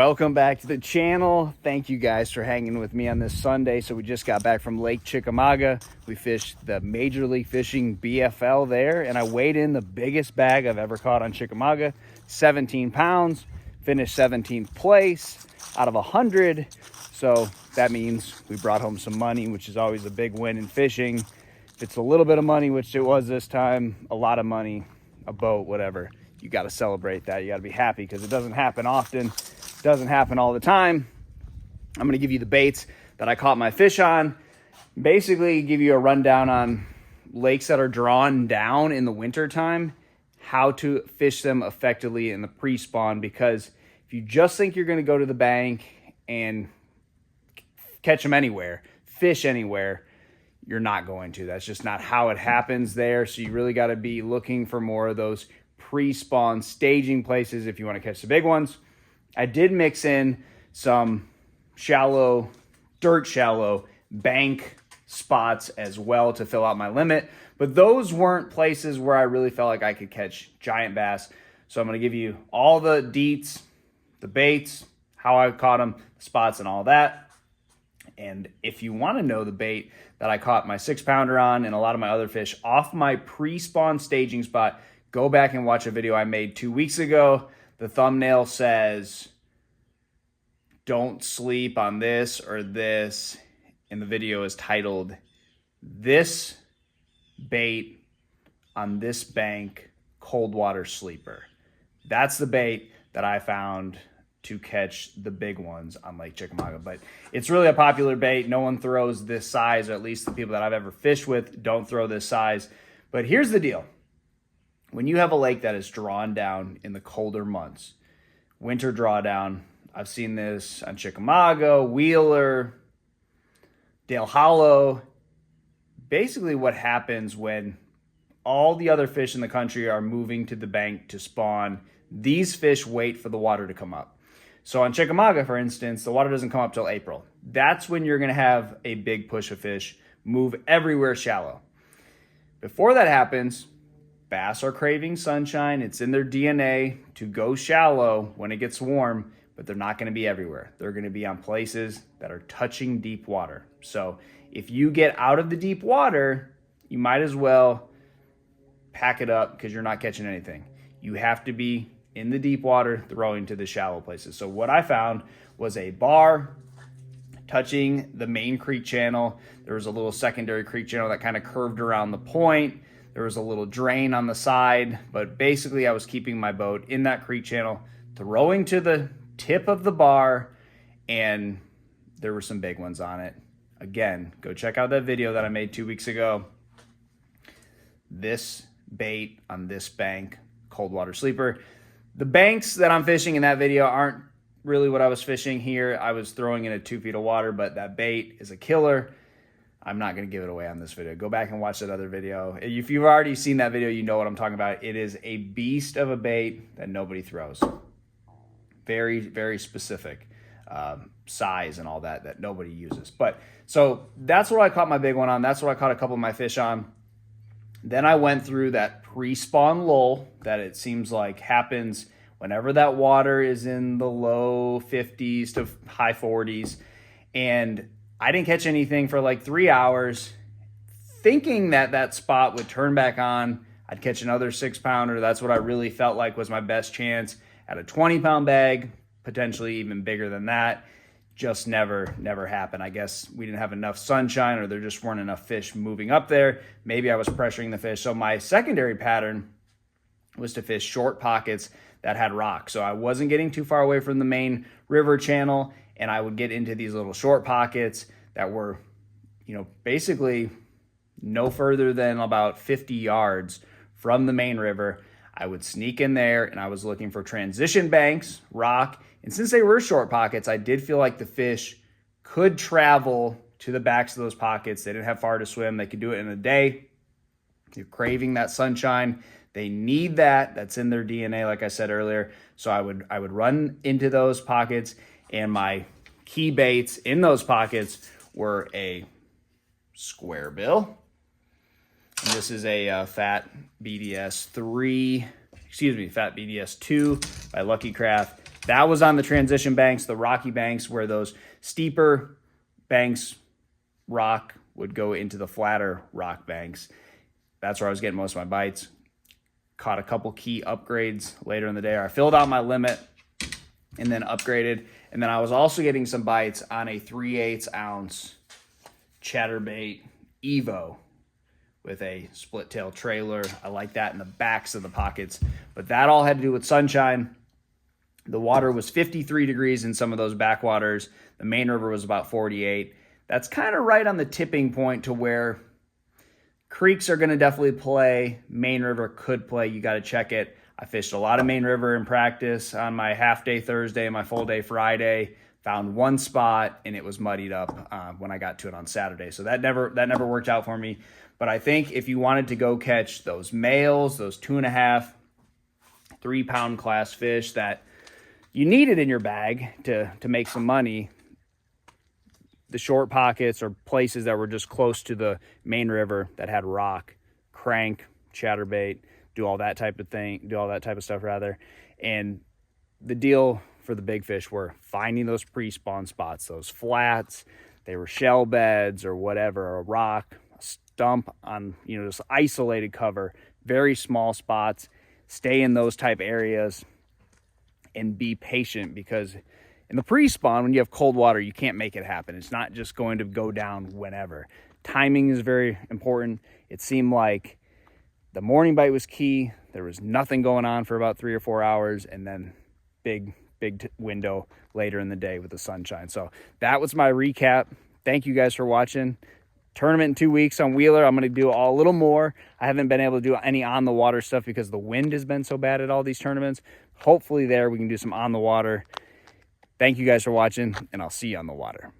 Welcome back to the channel. Thank you guys for hanging with me on this Sunday. So we just got back from Lake Chickamauga. We fished the Major League Fishing BFL there, and I weighed in the biggest bag I've ever caught on Chickamauga, 17 pounds, finished 17th place out of 100. So that means we brought home some money, which is always a big win in fishing. If it's a little bit of money, which it was this time, a lot of money, a boat, whatever, you got to celebrate that. You got to be happy because it doesn't happen often. Doesn't happen all the time. I'm going to give you the baits that I caught my fish on. Basically give you a rundown on lakes that are drawn down in the winter time, how to fish them effectively in the pre-spawn, because if you just think you're going to go to the bank and catch them anywhere, fish anywhere, you're not going to. That's just not how it happens there. So you really got to be looking for more of those pre-spawn staging places if you want to catch the big ones. I did mix in some dirt shallow bank spots as well to fill out my limit, but those weren't places where I really felt like I could catch giant bass. So I'm going to give you all the deets, the baits, how I caught them, the spots, and all that. And if you want to know the bait that I caught my 6-pounder on and a lot of my other fish off my pre-spawn staging spot, go back and watch a video I made 2 weeks ago. The thumbnail says, "Don't sleep on this or this," and the video is titled, "This Bait on This Bank Cold Water Sleeper." That's the bait that I found to catch the big ones on Lake Chickamauga. But it's really a popular bait. No one throws this size, or at least the people that I've ever fished with don't throw this size. But here's the deal. When you have a lake that is drawn down in the colder months, winter drawdown, I've seen this on Chickamauga, Wheeler, Dale Hollow. Basically what happens when all the other fish in the country are moving to the bank to spawn, these fish wait for the water to come up. So on Chickamauga, for instance, the water doesn't come up till April. That's when you're going to have a big push of fish move everywhere shallow. Before that happens, bass are craving sunshine. It's in their DNA to go shallow when it gets warm, but they're not going to be everywhere. They're going to be on places that are touching deep water. So if you get out of the deep water, you might as well pack it up because you're not catching anything. You have to be in the deep water throwing to the shallow places. So what I found was a bar touching the main creek channel. There was a little secondary creek channel that kind of curved around the point. There was a little drain on the side, but basically I was keeping my boat in that creek channel, throwing to the tip of the bar, and there were some big ones on it. Again, go check out that video that I made 2 weeks ago. This bait on this bank, cold water sleeper. The banks that I'm fishing in that video aren't really what I was fishing here. I was throwing in 2 feet of water, but that bait is a killer. I'm not going to give it away on this video. Go back and watch that other video. If you've already seen that video, you know what I'm talking about. It is a beast of a bait that nobody throws. Very, very specific size and all that nobody uses. But so that's what I caught my big one on. That's what I caught a couple of my fish on. Then I went through that pre-spawn lull that it seems like happens whenever that water is in the low 50s to high 40s. And I didn't catch anything for like 3 hours, thinking that that spot would turn back on. I'd catch another 6-pounder. That's what I really felt like was my best chance at a 20-pound bag, potentially even bigger than that. Just never happened. I guess we didn't have enough sunshine, or there just weren't enough fish moving up there. Maybe I was pressuring the fish. So my secondary pattern was to fish short pockets that had rock. So I wasn't getting too far away from the main river channel, and I would get into these little short pockets that were, basically no further than about 50 yards from the main river. I would sneak in there, and I was looking for transition banks, rock. And since they were short pockets, I did feel like the fish could travel to the backs of those pockets. They didn't have far to swim. They could do it in a day. You're craving that sunshine. They need that. That's in their DNA, like I said earlier. So I would run into those pockets, and my key baits in those pockets were a square bill. And this is a Fat BDS 2 by Lucky Craft. that was on the transition banks, the rocky banks, where those steeper banks rock would go into the flatter rock banks. That's where I was getting most of my bites. Caught a couple key upgrades later in the day. I filled out my limit and then upgraded. And then I was also getting some bites on a 3/8 ounce chatterbait Evo with a split tail trailer. I like that in the backs of the pockets. But that all had to do with sunshine. The water was 53 degrees in some of those backwaters. The main river was about 48. That's kind of right on the tipping point to where creeks are going to definitely play. Main river could play. You got to check it. I fished a lot of main river in practice on my half day Thursday, my full day Friday. Found one spot and it was muddied up when I got to it on Saturday. So that never worked out for me. But I think if you wanted to go catch those males, those 2.5, 3 pound class fish that you needed in your bag to make some money, the short pockets or places that were just close to the main river that had rock, crank, chatterbait, do all that type of stuff rather. And the deal for the big fish were finding those pre-spawn spots, those flats, they were shell beds or whatever, a rock, a stump on, just isolated cover, very small spots. Stay in those type areas and be patient, because in the pre-spawn, when you have cold water, you can't make it happen. It's not just going to go down whenever. Timing is very important. It seemed like the morning bite was key. There was nothing going on for about 3 or 4 hours, and then big window later in the day with the sunshine. So that was my recap. Thank you guys for watching. Tournament in 2 weeks on Wheeler. I'm going to do a little more. I haven't been able to do any on the water stuff because the wind has been so bad at all these tournaments. Hopefully there we can do some on the water. Thank you guys for watching, and I'll see you on the water.